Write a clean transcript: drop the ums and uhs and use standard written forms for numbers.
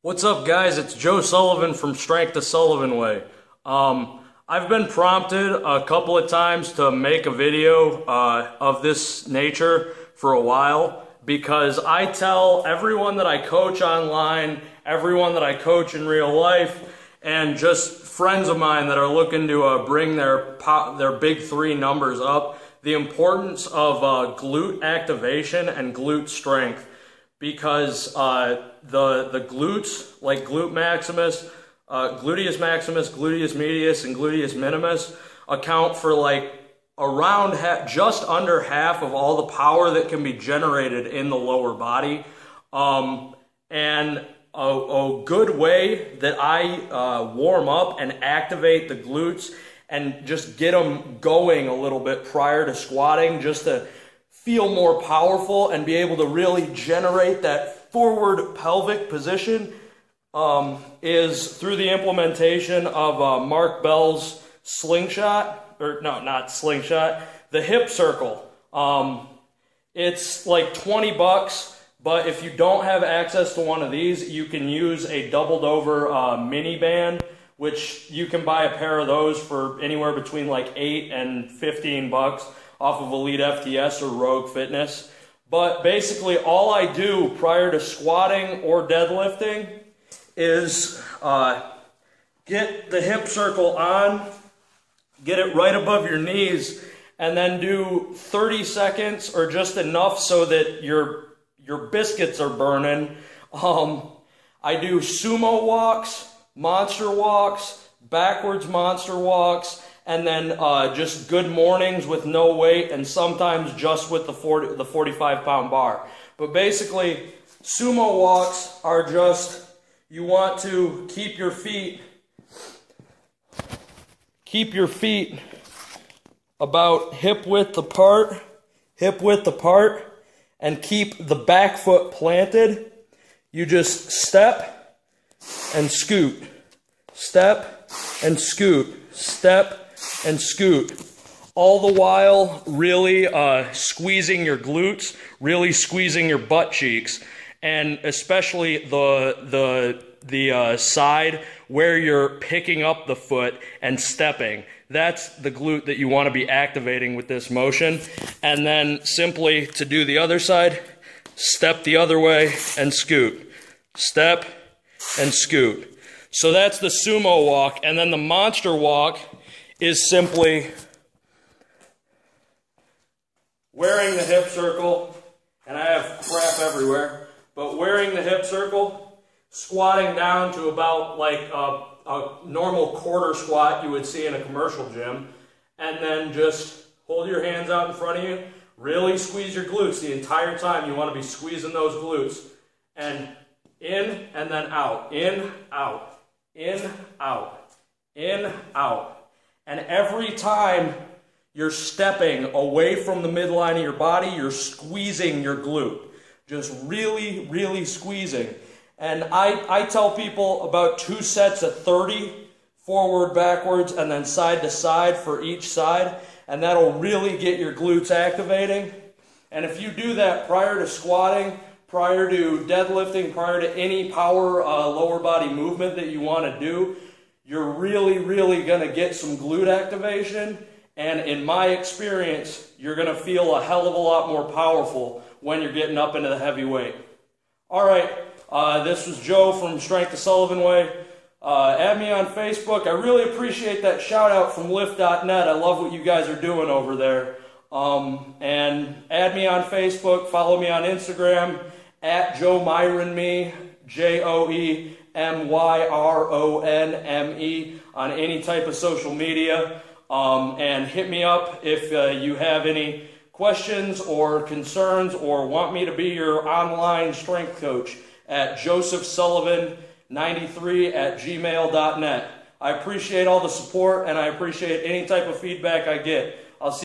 What's up, guys? It's Joe Sullivan from Strength the Sullivan Way. I've been prompted a couple of times to make a video of this nature for a while because I tell everyone that I coach online, everyone that I coach in real life, and just friends of mine that are looking to bring their big three numbers up, the importance of glute activation and glute strength. Because the glutes, like glute maximus, gluteus maximus, gluteus medius, and gluteus minimus, account for like around just under half of all the power that can be generated in the lower body. And a good way that I warm up and activate the glutes and just get them going a little bit prior to squatting, just to feel more powerful and be able to really generate that forward pelvic position, is through the implementation of Mark Bell's slingshot, or no, not slingshot, the hip circle. It's like 20 bucks, but if you don't have access to one of these, you can use a doubled over mini band, which you can buy a pair of those for anywhere between like 8 and 15 bucks. Off of Elite FTS or Rogue Fitness. But basically all I do prior to squatting or deadlifting is get the hip circle on, get it right above your knees, and then do 30 seconds or just enough so that your biscuits are burning. I do sumo walks, monster walks, backwards monster walks, and then just good mornings with no weight, and sometimes just with the 45-pound bar. But basically, sumo walks are just, you want to keep your feet about hip width apart, and keep the back foot planted. You just step and scoot, step and scoot, step and scoot, all the while really squeezing your glutes, really squeezing your butt cheeks, and especially the side where you're picking up the foot and stepping. That's the glute that you want to be activating with this motion. And then simply to do the other side, step the other way and scoot, step and scoot. So that's the sumo walk. And then the monster walk is simply wearing the hip circle, and I have crap everywhere, but wearing the hip circle, squatting down to about like a normal quarter squat you would see in a commercial gym, and then just hold your hands out in front of you, really squeeze your glutes the entire time. You want to be squeezing those glutes, and in and then out, in, out, in, out, in, out. And every time you're stepping away from the midline of your body, you're squeezing your glute. Just really, really squeezing. And I tell people about 2 sets of 30, forward, backwards, and then side to side for each side. And that'll really get your glutes activating. And if you do that prior to squatting, prior to deadlifting, prior to any power lower body movement that you want to do, you're really, really going to get some glute activation, and in my experience, you're going to feel a hell of a lot more powerful when you're getting up into the heavy weight. All right, this was Joe from Strength the Sullivan Way. Add me on Facebook. I really appreciate that shout out from lift.net. I love what you guys are doing over there. And add me on Facebook, follow me on Instagram, at Joe Myron Me, JoeMyronme, on any type of social media. And hit me up if you have any questions or concerns or want me to be your online strength coach at josephsullivan93@gmail.net. I appreciate all the support, and I appreciate any type of feedback I get. I'll see